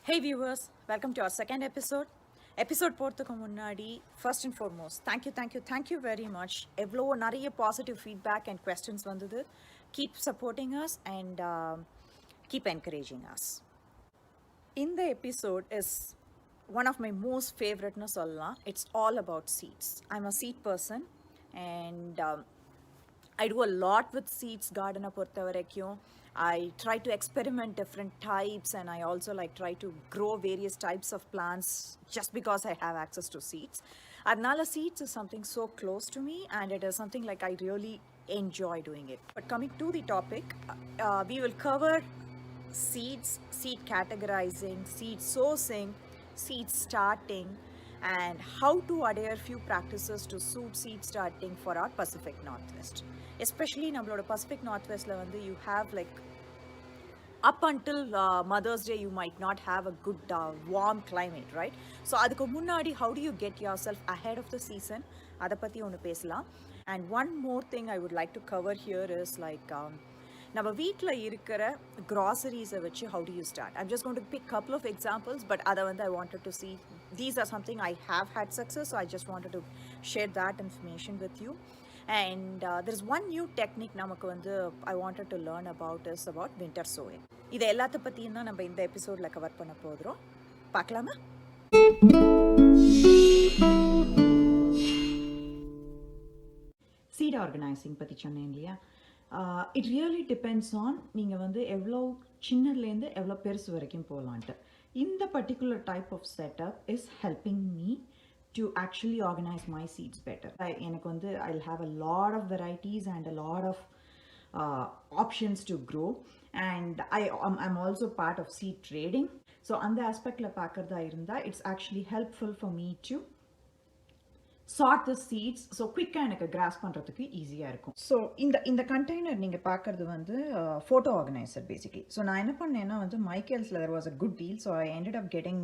Hey viewers, welcome to our second episode. Episode போறதுக்கு முன்னாடி first and foremost, thank you very much. எவ்வளோ நிறைய positive feedback and questions வந்தது. Keep supporting us and keep encouraging us. In the episode is one of my most favorite na சொல்லலாம். It's all about seeds. I'm a seed person and I do a lot with seeds garden பொறுத்த வரைக்கும். I try to experiment different types and I also try to grow various types of plants just because I have access to seeds. Adnala seeds is something so close to me and it is something I really enjoy doing it. But coming to the topic, we will cover seeds, seed categorizing, seed sourcing, seed starting, and how to adhere few practices to suit seed starting for our Pacific Northwest. Especially நம்மளோட Pacific Northwestல வந்து you have up until Mother's Day you might not have a good warm climate, right? So அதுக்கு முன்னாடி how do you get yourself ahead of the season? அதை பற்றி ஒன்று பேசலாம். And one more thing I would like to cover here is நம்ம வீட்டில் இருக்கிற groceries-ஐ வச்சு how do you start? I'm just going to pick a couple of examples, but அதை வந்து I wanted to see. These are something I have had success, so I just wanted to share that information with you. And there's one new technique நமக்கு வந்து I wanted to learn about is about winter sowing. இது எல்லாத்த பற்றியும் தான் நம்ம இந்த எபிசோடில் cover பண்ண போகிறோம். பார்க்கலாமா? Seed organizing பற்றி சொன்னேன் இல்லையா? It really depends on நீங்கள் வந்து எவ்வளோ சின்னதுலேருந்து எவ்வளோ பெருசு வரைக்கும் போகலான்ட்டு. இந்த particular type of setup is helping me to actually organize my seeds better. I'll have a lot of varieties and a lot of options to grow, and I'm also part of seed trading. So on the aspect la paakradha irundha, it's actually helpful for me to sort the seeds so quick ah எனக்கு grasp பண்றதுக்கு ஈஸியா இருக்கும். So இந்த container நீங்க பார்க்கிறது வந்து photo organizer basically. So நான் என்ன பண்ணேன்னா வந்து Michael's-ல there was a good deal, so I ended up getting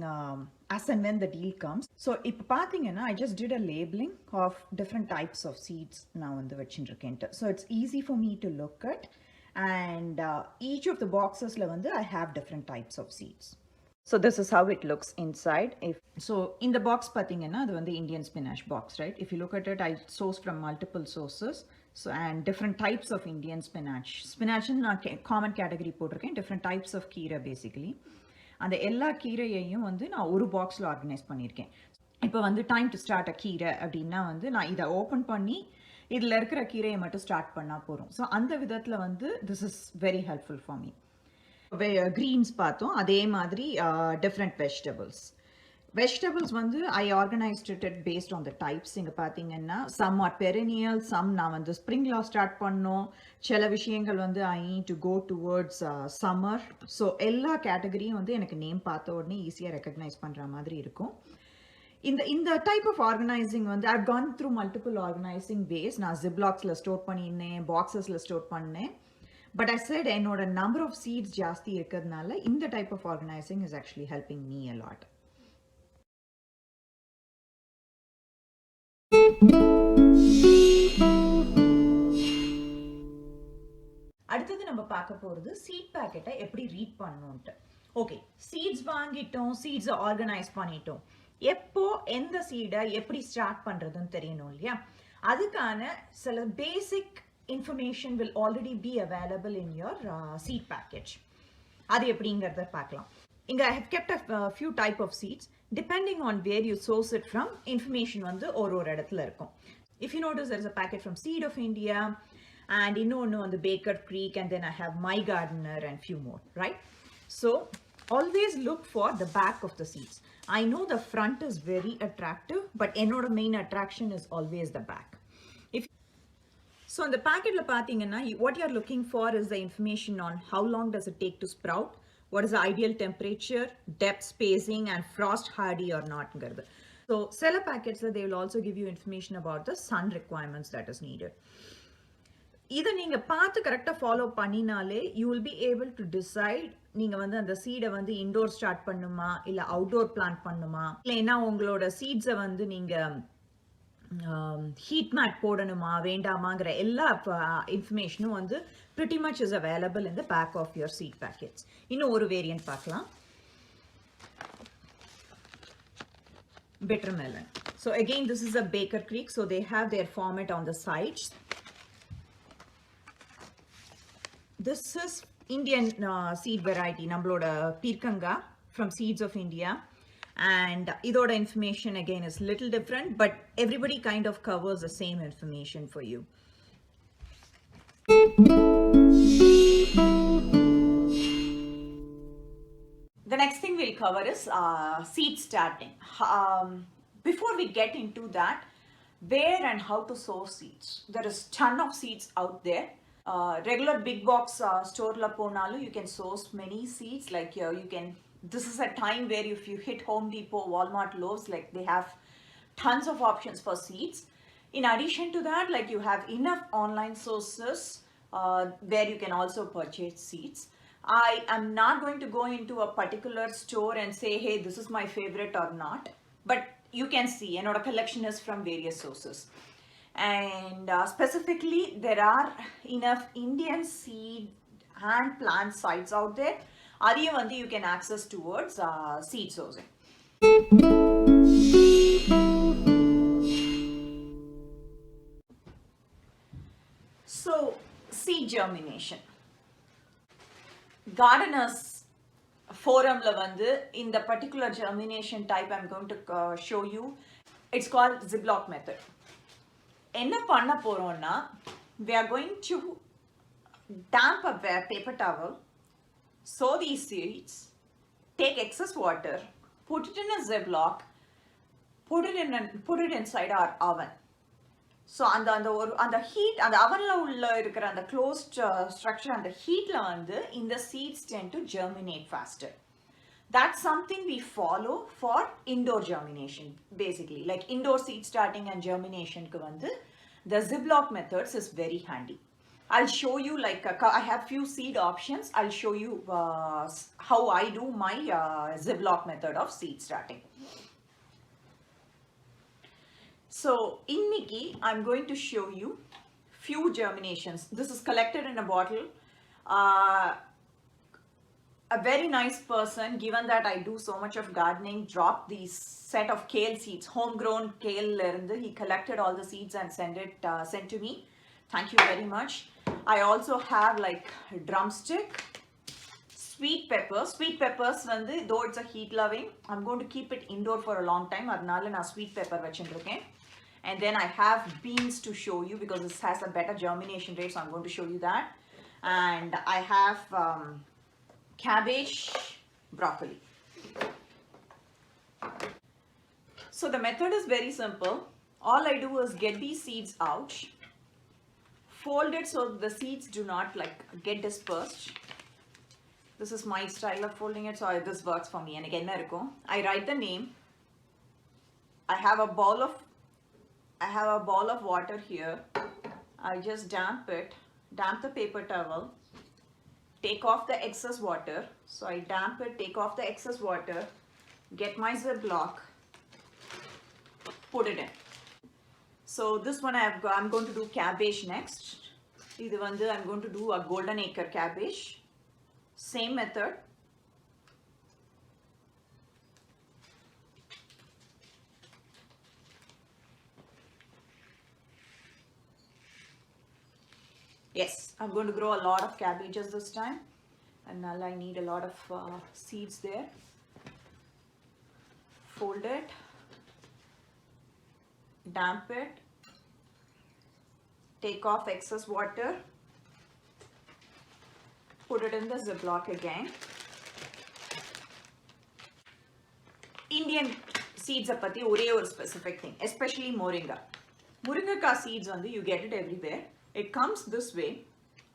as and when the deal comes. So இப்போ பாத்தீங்கன்னா I just did a labeling of different types of seeds நான் வந்து வச்சிருக்கேன். So it's easy for me to look at, and each of the boxesல வந்து I have different types of seeds. So this is how it looks inside. So in the box pathina, the one the Indian spinach box, right? If you look at it, I source from multiple sources. So and different types of Indian spinach. Spinach is not common category poturken, different types of keera basically. And the ella keerayayum vandu na oru box la organize pannirken. Ipo vandu time to start a keera abdina vandu na idha open panni idhula irukra keeraya mattum start panna porum. So andha vidathla vandu this is very helpful for me. Greens பார்த்தோம், அதே மாதிரி different vegetables வந்து I organized it based on the types. இங்க பார்த்தீங்கன்னா some are perennial, some நான் வந்து springல start பண்ணோம், சில விஷயங்கள் வந்து I need to go towards summer. So எல்லா கேட்டகரியும் வந்து எனக்கு நேம் பார்த்த உடனே ஈஸியா ரெகக்னைஸ் பண்ற மாதிரி இருக்கும். இந்த டைப் ஆஃப் ஆர்கனைசிங் வந்து I've gone through multiple organizing ways. நான் Ziplocsல ஸ்டோர் பண்ணினேன், boxesல ஸ்டோர் பண்ணேன். But I said என்னோட number of seeds ஜாஸ்தி இருக்கிறதுனால இந்த type of organizing is actually helping me a lot. அடுத்தது நம்ம பார்க்க போறது seed packet எப்படி ரீட் பண்ணணும்ட்டு. ஓகே, seeds வாங்கிட்டோம், seeds ஆர்கனைஸ் பண்ணிட்டோம். எப்போ எந்த சீடை எப்படி ஸ்டார்ட் பண்றதுன்னு தெரியணும் இல்லையா? அதுக்கான சில பேசிக் information will already be available in your seed package. அது எப்படிங்கிறத பார்க்கலாம். இங்க I have kept a few type of seeds. Depending on where you source it from, information வந்து ஒரு இடத்துல இருக்கும். If you notice, there is a packet from Seed of India and இன்னொன்று on the Baker Creek, and then I have My Gardener and few more, right? So always look for the back of the seeds. I know the front is very attractive, but என்னோட main attraction is always the back. So in the packet what you're looking for is the information on how long does it take to sprout, what is the ideal temperature, depth, spacing, and frost hardy or not. So seller packets, they will also give you information about the sun requirements that is needed. Either நீங்க பார்த்து கரெக்ட்டா follow பண்ணினாலே you will be able to decide நீங்க வந்து அந்த சீடை வந்து indoor start பண்ணுமா இல்ல outdoor plant பண்ணுமா, இல்லைன்னா உங்களோட சீட்ஸை வந்து நீங்க heat mat போடணுமா வேண்டாமாங்கிற எல்லா இன்ஃபர்மேஷனும் வந்து pretty much is available in the back of your seed packets. இன்னும் ஒரு வேரியன்ட் பார்க்கலாம். bitter melon. So again, this is a Baker Creek, so they have their format on the sides. This is Indian seed variety, nammaloda Peerkanga from Seeds of India. And idoda information again is little different, but everybody kind of covers the same information for you. The next thing we'll cover is seed starting. Before we get into that, where and how to sow seeds. There is ton of seeds out there. Regular big box store la ponalu, you can source many seeds. Like you can. This is a time where if you hit Home Depot, Walmart, Lowe's, like they have tons of options for seeds. In addition to that, like you have enough online sources where you can also purchase seeds. I am not going to go into a particular store and say, hey, this is my favorite or not. But you can see, our collection is from various sources. And specifically, there are enough Indian seed and plant sites out there. Adiyavandi you can access towards seed sourcing. So, seed germination. Gardeners forum in the particular germination type I'm going to show you, it's called Ziploc method. Enna panna porona, we are going to damp a paper towel, sow these seeds, take excess water, put it in a Ziploc, put it inside our oven. So on the heat, on the oven the closed structure and the heat in the seeds tend to germinate faster. That's something we follow for indoor germination, basically. Like indoor seed starting and germination, the Ziploc methods is very handy. I'll show you, like I have few seed options. I'll show you how I do my Ziploc method of seed starting. So inniki, I'm going to show you few germinations. This is collected in a bottle. A very nice person, given that I do so much of gardening, dropped these set of kale seeds, homegrown kale. He collected all the seeds and sent to me. Thank you very much. I also have like drumstick, sweet peppers. Sweet peppers, though it's a heat loving, I'm going to keep it indoor for a long time. Adnala na sweet pepper vachindruken. And then I have beans to show you because this has a better germination rate, so I'm going to show you that. And I have cabbage, broccoli. So the method is very simple. All I do is get these seeds out, fold it so the seeds do not get dispersed. This is my style of folding it, so this works for me. And again, I write the name. I have a bowl of water here. I just damp the paper towel, take off the excess water. So I damp it, take off the excess water, get my Ziploc, put it in. So this one I'm going to do cabbage next. I'm going to do a golden acre cabbage. Same method. Yes, I'm going to grow a lot of cabbages this time, and now I need a lot of seeds there. Fold it, damp it, take off excess water, put it in the Ziploc again. Indian seeds are a specific thing, especially moringa. Moringa seeds you get it everywhere. It comes this way.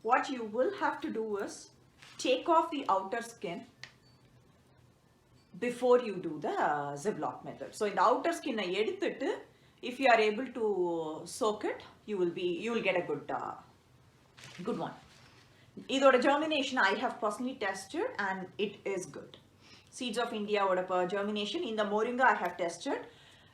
What you will have to do is take off the outer skin before you do the Ziploc method. So in the outer skin, if you are able to soak it, you will get a good one. Either germination I have personally tested and it is good. Seeds of India germination in the moringa I have tested.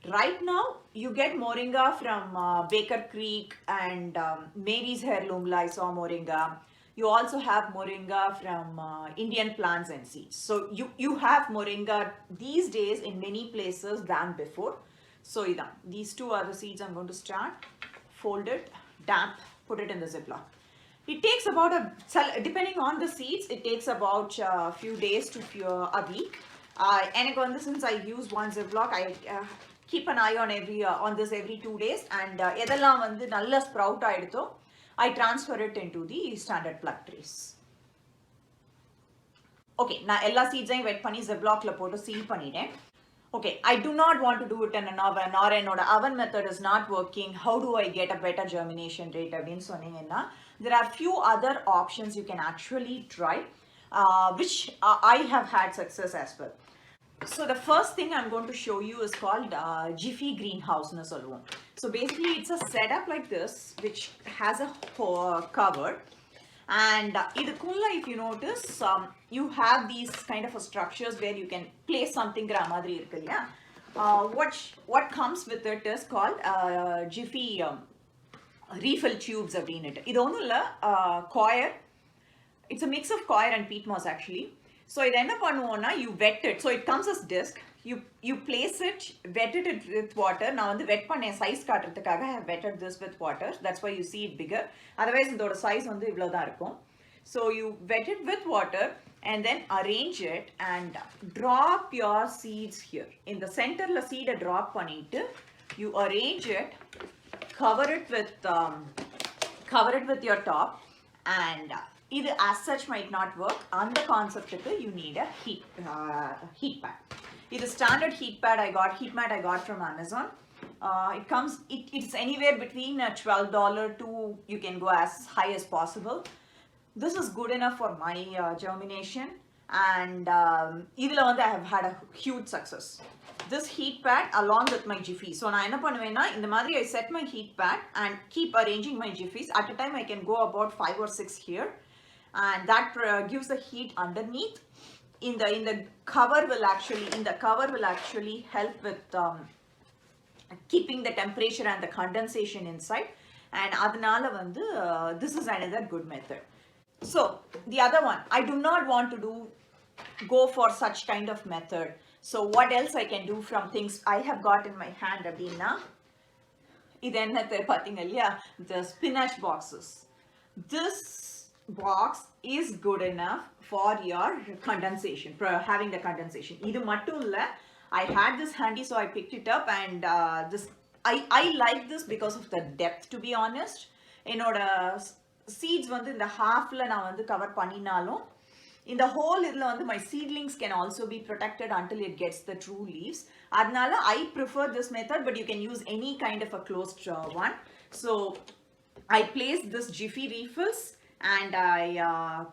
Right now, you get moringa from Baker Creek and Mary's Heirloom. I saw moringa. You also have moringa from Indian plants and seeds. So you have moringa these days in many places than before. So these two are the seeds I'm going to start. Fold it, damp, put it in the Ziploc. It takes about depending on the seeds, it takes about a few days to a week. And since I use one Ziploc, I keep an eye on this every 2 days. And edallam vandu nalla sprout aidutho, I transfer it into the standard plug trays. Okay, na ella seeds I wet panni Ziploc la potu seal panniten. Okay, I do not want to do it in an oven, or enoda oven method is not working. How do I get a better germination rate? There are few other options you can actually try, which I have had success as well. So the first thing I'm going to show you is called Jiffy greenhouse. So basically it's a setup like this, which has a cover. And if you notice, you have these kind of structures where you can place something. What comes with it is called Jiffy refill tubes. This is coir. It's a mix of coir and peat moss actually. So you wet it. So it comes as disc. You place it, wetted it with water. Now on the wet panne size kaatradhukaga I have wetted this with water. That's why you see it bigger. Otherwise indoda size vandu ivlo da irukum. So you wet it with water and then arrange it and drop your seeds here. In the center la seed drop pannittu you arrange it, cover it with your top, and it as such might not work. On the concept you need a heat pad. This is standard heat mat I got from Amazon. It's anywhere between $12 to you can go as high as possible. This is good enough for my germination, and I have had a huge success. This heat pad along with my Jiffy. So I set my heat pad and keep arranging my Jiffys. At a time I can go about 5 or 6 here, and that gives the heat underneath. In the cover will actually help with keeping the temperature and the condensation inside, and adanala this is another good method. So the other one, I do not want to go for such kind of method. So what else I can do from things I have got in my hand abdina, the spinach boxes. This box is good enough for your condensation, for having the condensation. I had this handy, so I picked it up, and I like this because of the depth, to be honest. Seeds in the half la na cover panninalum, in the whole my seedlings can also be protected until it gets the true leaves. Adnala I prefer this method, but you can use any kind of a closed one. So I place this Jiffy refills and I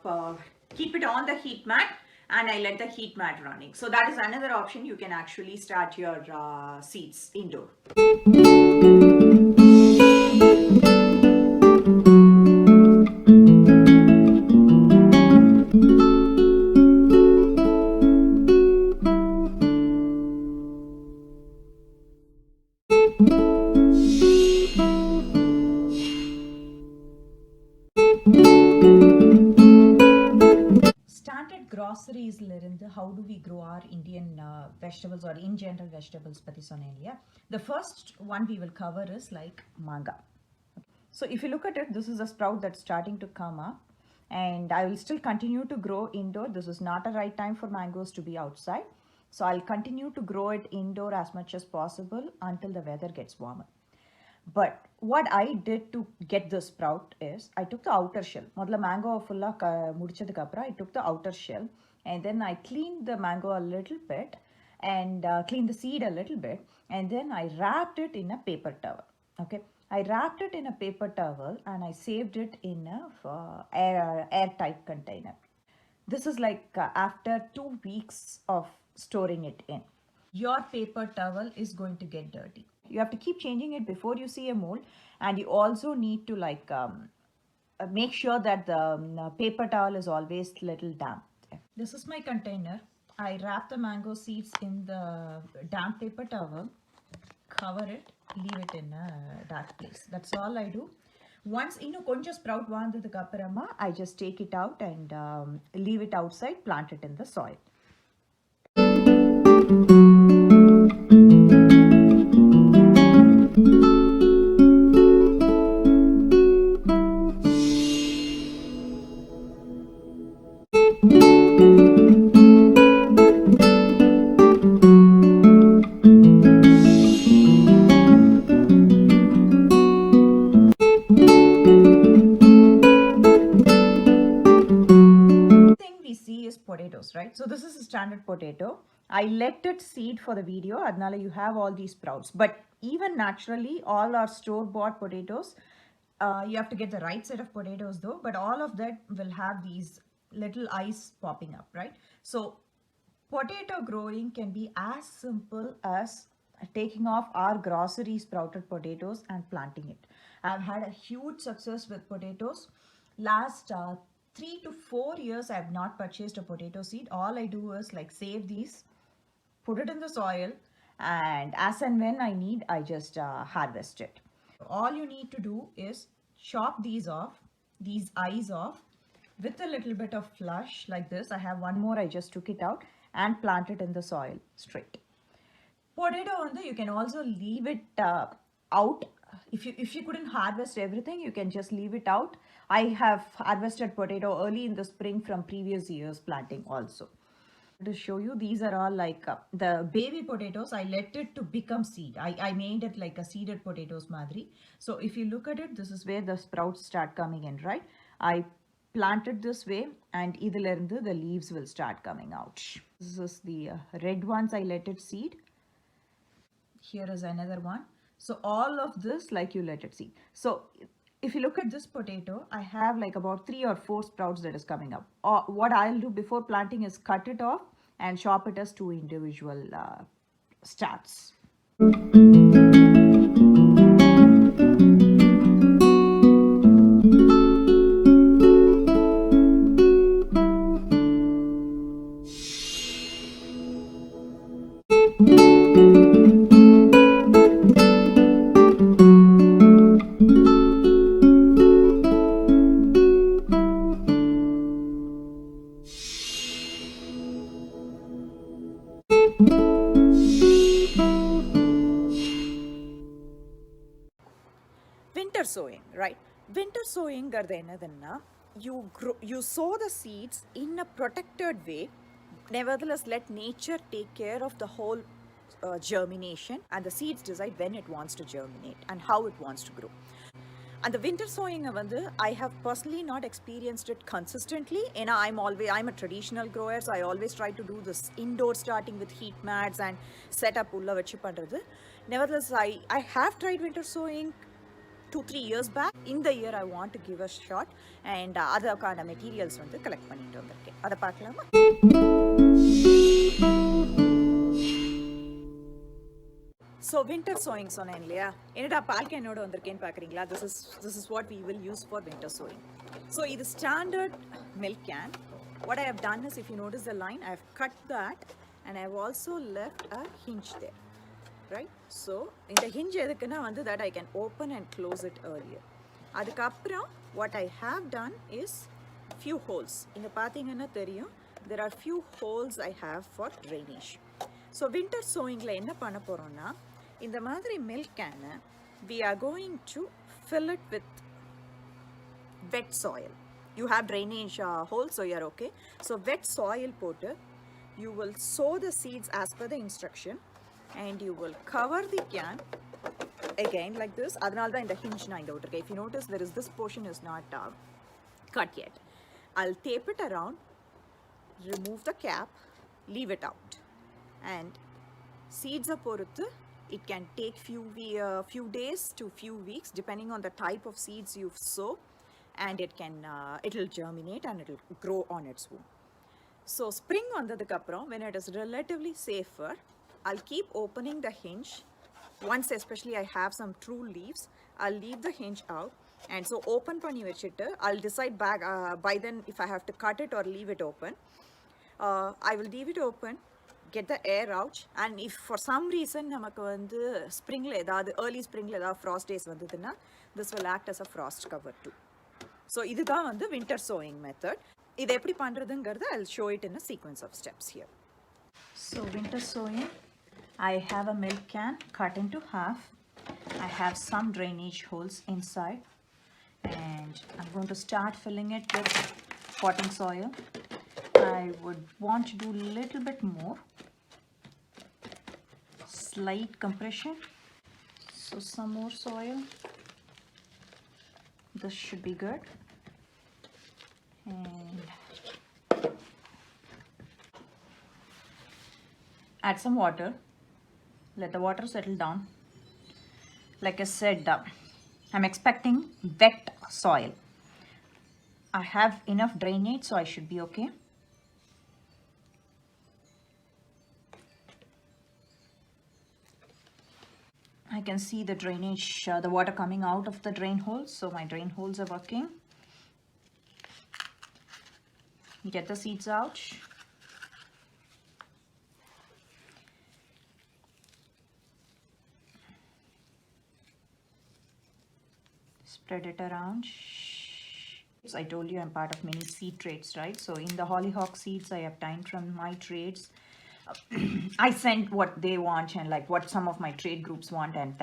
keep it on the heat mat, and I let the heat mat running. So that is another option. You can actually start your seeds indoor. Groceries, how do we grow our Indian vegetables, or in general vegetables? The first one we will cover is like manga. So if you look at it, this is a sprout that's starting to come up, and I will still continue to grow indoor. This is not a right time for mangoes to be outside, so I'll continue to grow it indoor as much as possible until the weather gets warmer. But what I did to get this sprout is I took the outer shell. Modla mango fulla mudichadukapra I took the outer shell, and then I cleaned the mango a little bit and cleaned the seed a little bit, and then I wrapped it in a paper towel. Okay, I wrapped it in a paper towel and I saved it in a airtight container. This is like after 2 weeks of storing it in. Your paper towel is going to get dirty. You have to keep changing it before you see a mold, and you also need to make sure that the paper towel is always little damp. This is my container. I wrap the mango seeds in the damp paper towel, cover it, leave it in a dark place. That's all I do. Once இன்னும் கொஞ்சம் sprout வந்ததுக்கு அப்புறமா I just take it out and leave it outside, plant it in the soil. Potatoes, right? So this is a standard potato. I let it seed for the video, adnala you have all these sprouts. But even naturally, all our store-bought potatoes, you have to get the right set of potatoes though, but all of that will have these little eyes popping up, right? So potato growing can be as simple as taking off our grocery sprouted potatoes and planting it. I've had a huge success with potatoes. Last 3 to 4 years I have not purchased a potato seed. All I do is like save these, put it in the soil, and as and when I need, I just harvest it. All you need to do is chop these off, these eyes off, with a little bit of flush like this. I have one more, I just took it out and plant it in the soil straight. Potato you can also leave it out. If you couldn't harvest everything, you can just leave it out. I have harvested potato early in the spring from previous years planting also. To show you, these are all like the baby potatoes. I let it to become seed. I made it like a seeded potatoes madri. So if you look at it, this is where the sprouts start coming in, right? I planted this way and idhilirundu the leaves will start coming out. This is the red ones, I let it seed. Here is another one. So all of this, like you let it seed. So if you look at this potato, I have like about 3 or 4 sprouts that is coming up. What I'll do before planting is cut it off and chop it as 2 individual starts. Winter sowing, right? Winter sowing you sow the seeds in a protected way. Nevertheless, let nature take care of the whole germination, and the seeds decide when it wants to germinate and how it wants to grow. And the winter sowing I have personally not experienced it consistently. I'm a traditional grower, so I always try to do this indoor, starting with heat mats and set up ulla vechi pandrathu. Nevertheless, I have tried winter sowing 2-3 years back. In the year I want to give a shot, and adakana materials collect பண்ணிட்டு வந்திருக்கேன். அத பார்க்கலாமா? So winter sowing சொன்னேன் இல்லையா, என்னடா பால்கே என்னோட வந்திருக்கேன்னு பார்க்குறீங்களா? This is what we will use for winter sowing. So இது standard milk can. What I have done is, if you notice the line, I have cut that and I have also left a hinge there, right? So இந்த hinge எதுக்குன்னா that I can open and close it earlier. அதுக்கப்புறம் what I have done is few holes. இங்க பார்த்தீங்கன்னா தெரியும், there are few holes I have for drainage. So winter sowingல என்ன பண்ண போறோம்னா, இந்த மாதிரி milk can we are going to fill it with wet soil. You have drainage holes, so you are okay. So wet soil போட்டு you will sow the seeds as per the instruction, and you will cover the can again like this. அதனால தான் இந்த hinge நான் இங்க விட்டுருக்கேன். If you notice, there is this portion is not cut yet. I'll tape it around, remove the cap, leave it out, and seeds are பொறுத்து it can take few days to few weeks depending on the type of seeds you sow, and it will germinate and it will grow on its own. So spring வந்ததுக்கு அப்புறம், when it is relatively safer, I'll keep opening the hinge. Once especially I have some true leaves, I'll leave the hinge out, and so open பண்ணி வச்சிட்டு I'll decide back by then if I have to cut it or leave it open. I will leave it open, get the air out, and if for some reason namakku vandu spring la edavadhu early spring la edavadhu frost days vandaduna, this will act as a frost cover too. So idhu vandu winter sowing method. Idu eppadi pandradungarudha I'll show it in a sequence of steps here. So winter sowing, I have a milk can cut into half. I have some drainage holes inside, and I'm going to start filling it with potting soil. I would want to do a little bit more, slight compression. So some more soil. This should be good. And add some water. Let the water settle down. Like I said, I'm expecting wet soil. I have enough drainage, so I should be okay. I can see the drainage, the water coming out of the drain holes, so my drain holes are working. Get the seeds out. Spread it around. So I told you I'm part of many seed trades, right? So in the hollyhock seeds I obtained from my trades, I sent what they want and like what some of my trade groups want, and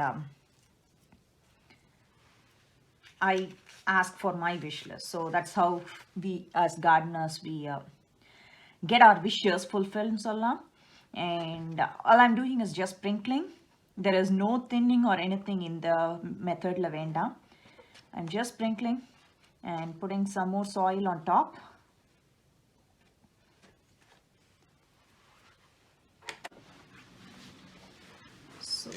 I ask for my wish list. So that's how we as gardeners we get our wishes fulfilled. And all I'm doing is just sprinkling. There is no thinning or anything in the method lavenda. I'm just sprinkling and putting some more soil on top. So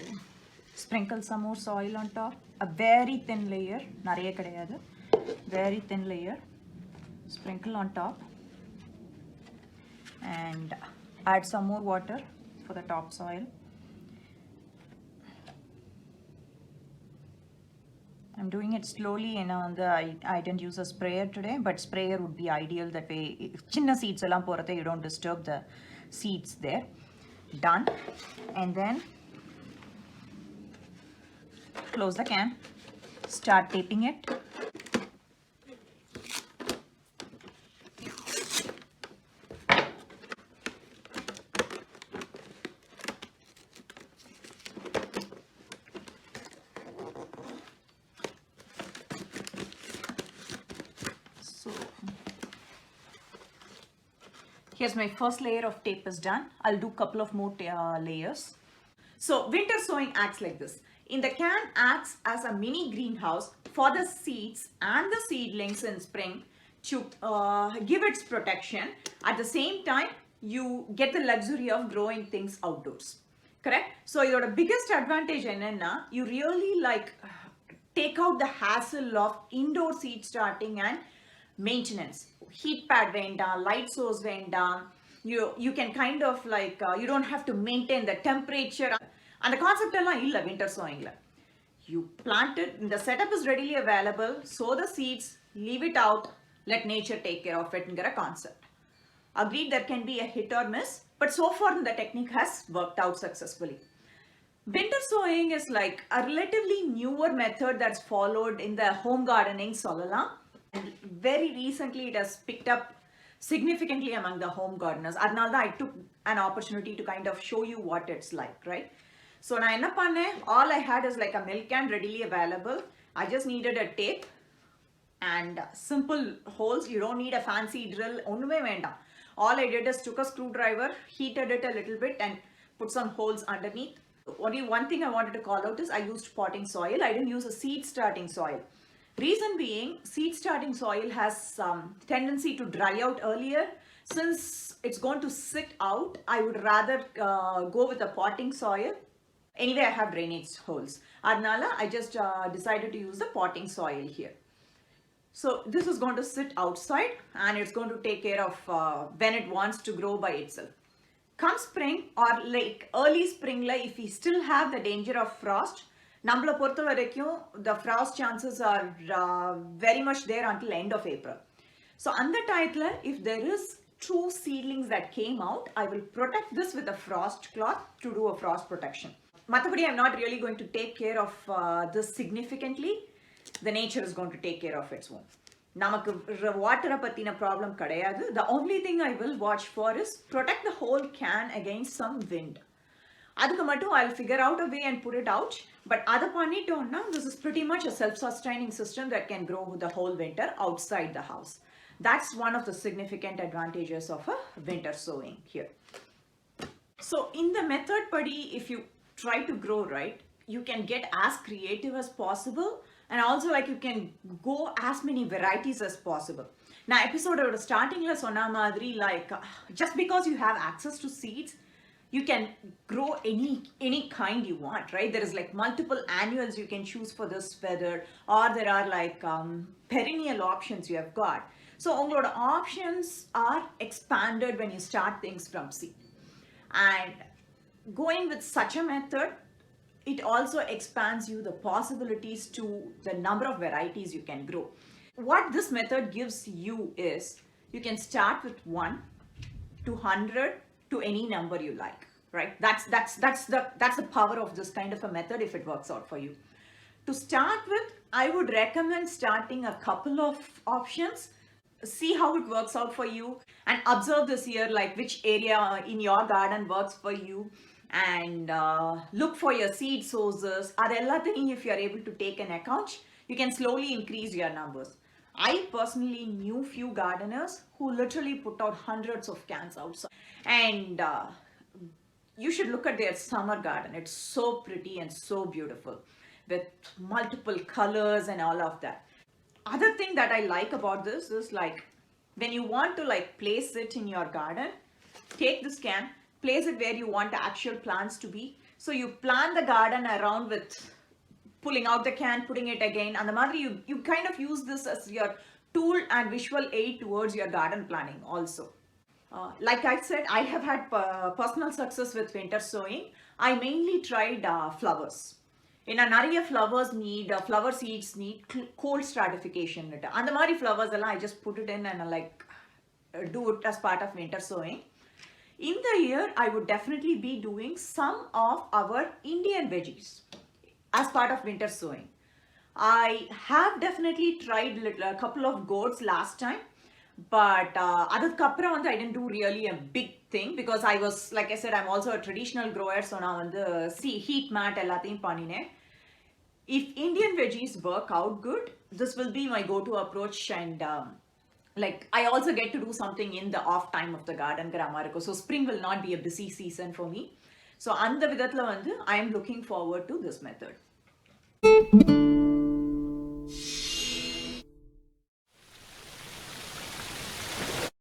sprinkle some more soil on top, a very thin layer, nariya kadayadu, very thin layer. Sprinkle on top and add some more water for the topsoil. I'm doing it slowly, I didn't use a sprayer today, but sprayer would be ideal. That way, chinna seeds allam porathe, you don't disturb the seeds there. Done. And then close the can, start taping it. Here's my first layer of tape is done. I'll do a couple of more layers. So winter sowing acts like this. In the can acts as a mini greenhouse for the seeds and the seedlings in spring to give its protection. At the same time, you get the luxury of growing things outdoors. Correct? So your biggest advantage is you really like take out the hassle of indoor seed starting and maintenance. Heat pad venda, light source venda. You can kind of like you don't have to maintain the temperature. And the concept ella illa winter sowing la. You plant it, the setup is readily available, sow the seeds, leave it out, let nature take care of it ngara concept. Agreed, there can be a hit or miss, but so far the technique has worked out successfully. Winter sowing is like a relatively newer method that's followed in the home gardening solala. And very recently it has picked up significantly among the home gardeners. Adnalda I took an opportunity to kind of show you what it's like, right? So na enna panne, all I had is like a milk can readily available. I just needed a tape and simple holes. You don't need a fancy drill. Onnume venda. All I did is took a screwdriver, heated it a little bit and put some holes underneath. Only one thing I wanted to call out is I used potting soil. I didn't use a seed starting soil. Reason being, seed starting soil has some tendency to dry out earlier. Since it's going to sit out, I would rather go with a potting soil. Anyway, I have drainage holes. Adnala, I just decided to use the potting soil here. So this is going to sit outside and it's going to take care of when it wants to grow by itself. Come spring or like early spring, like if we still have the danger of frost, நம்மளை பொறுத்த வரைக்கும் the frost chances are very much there until end of April. So அந்த டயத்தில் if there is 2 seedlings that came out, I will protect this with a frost cloth to do a frost protection. Mathabadi, I'm not really going to take care of this significantly. The nature is going to take care of its own. Namakku water pathina problem kadayadu. The only thing I will watch for is protect the whole can against some wind. Adukku mattum I'll figure out a way and put it out. But adha pannitonna, this is pretty much a self-sustaining system that can grow the whole winter outside the house. That's one of the significant advantages of a winter sowing here. So in the method padi, if you try to grow right, you can get as creative as possible, and also like you can go as many varieties as possible. Now episode starting la sonna madri, like just because you have access to seeds, you can grow any kind you want, right? There is like multiple annuals you can choose for this weather, or there are like perennial options you have got. So ungaloda options are expanded when you start things from seed. And going with such a method, it also expands you the possibilities to the number of varieties you can grow. What this method gives you is you can start with 1 to 100 to any number you like, right? That's the power of this kind of a method if it works out for you. To start with, I would recommend starting a couple of options, see how it works out for you, and observe this year like which area in your garden works for you, and look for your seed sources. Adellathing if you are able to take an account, you can slowly increase your numbers. I personally knew few gardeners who literally put out hundreds of cans outside, and you should look at their summer garden. It's so pretty and so beautiful with multiple colors and all of that. Other thing that I like about this is like when you want to like place it in your garden, take this can, place it where you want the actual plants to be. So you plan the garden around with pulling out the can, putting it again, and the madri you kind of use this as your tool and visual aid towards your garden planning also. Like I said, I have had personal success with winter sowing. I mainly tried flowers. In a நிறைய flowers need flower seeds need cold stratification. And the mari flowers I just put it in and like do it as part of winter sowing. In the year, I would definitely be doing some of our Indian veggies as part of winter sowing. I have definitely tried a couple of gourds last time, but adukapra I didn't do really a big thing because I was, like I said, I'm also a traditional grower, so now see heat mat ellathiyum panninen. If Indian veggies work out good, this will be my go-to approach, and like I also get to do something in the off time of the garden grammar, so spring will not be a busy season for me. So andha vidathla I am looking forward to this method.